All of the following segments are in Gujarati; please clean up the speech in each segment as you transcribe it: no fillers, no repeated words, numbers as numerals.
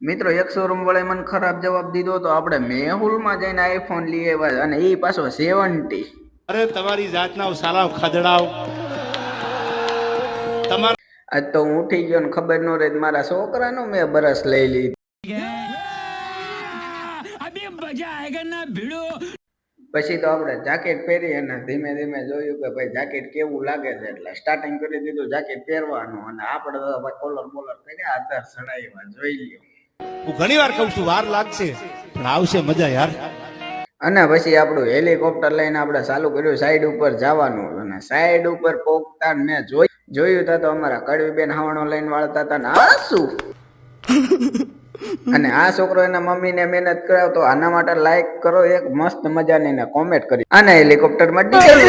મિત્રો એક શોરૂમ વાળાએ મને ખરાબ જવાબ દીધો તો આપણે મેહુલમાં જઈને આઈફોન લઈ આવ્યા અને એ પાછો 70. અરે તમારી જાતના સાલાવ ખદડાવ તમાર આજ તો હું ઉઠી ગયો ને ખબર ન રહી મારા છોકરાનો મેં બરસ લઈ લીધી. પછી તો આપણે જાકેટ પહેરી અને ધીમે ધીમે જોયું કે ભાઈ જાકેટ કેવું લાગે છે એટલે સ્ટાર્ટિંગ કરી દીધું જાકેટ પહેરવાનું અને આપણે તો ભાઈ કોલર કર્યા આધાર ચડાવ્યા જોઈ લ્યો. હું ઘણી વાર કહું છું વાર લાગશે પણ આવશે મજા યાર. અને પછી આપણું હેલિકોપ્ટર લઈને આપણે ચાલુ કર્યું સાઈડ ઉપર જવાનું અને સાઈડ ઉપર પોગતા મેં જોયું તા તો અમારા કડવીબેન હાવણો લઈને વાળતા હતા ને આ શું અને આ છોકરો એના મમ્મીને મહેનત કરાવ તો આના માટે લાઈક કરો એક મસ્ત મજાની ને કોમેન્ટ કરી. અને હેલિકોપ્ટરમાં ડીઝલ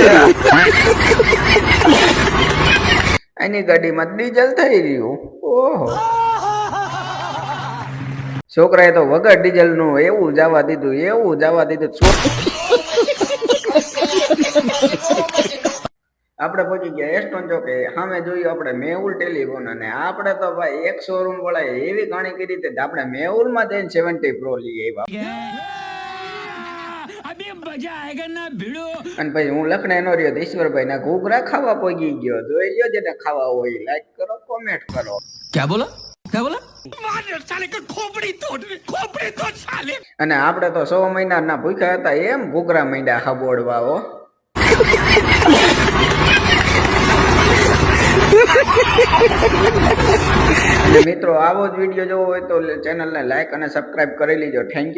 એની ગાડીમાં ડીઝલ થઈ રહ્યું. ઓહો છોકરાએ તો વગર ડીઝલ નું એવું જવા દીધું આપણે પહોંચી ગયા એસ્ટોન ચોકે. સામે જોયું આપણે મેહુલ ટેલિફોન અને આપણે તો ભાઈ એક શોરૂમ વાળા એવી ઘણી કરી હતી આપણે મેહુલ માં જઈને 70 પ્રો લઈ આવ્યા. અને પછી હું લખણે નો રહ્યો ઈશ્વરભાઈ ના ઘૂઘરા ખાવા પહોંચી ગયો. જોઈ લ્યો જેને ખાવા હોય લાઈક કરો કોમેન્ટ કરો. क्या बोला અને આપણે તો 100 મહિના ભૂખ્યા હતા એમ ઘૂઘરા માંડ્યા હબોડવા હો. મિત્રો આવો જ વિડીયો જોવો હોય તો ચેનલને લાઈક અને સબસ્ક્રાઇબ કરી લીજો. Thank you.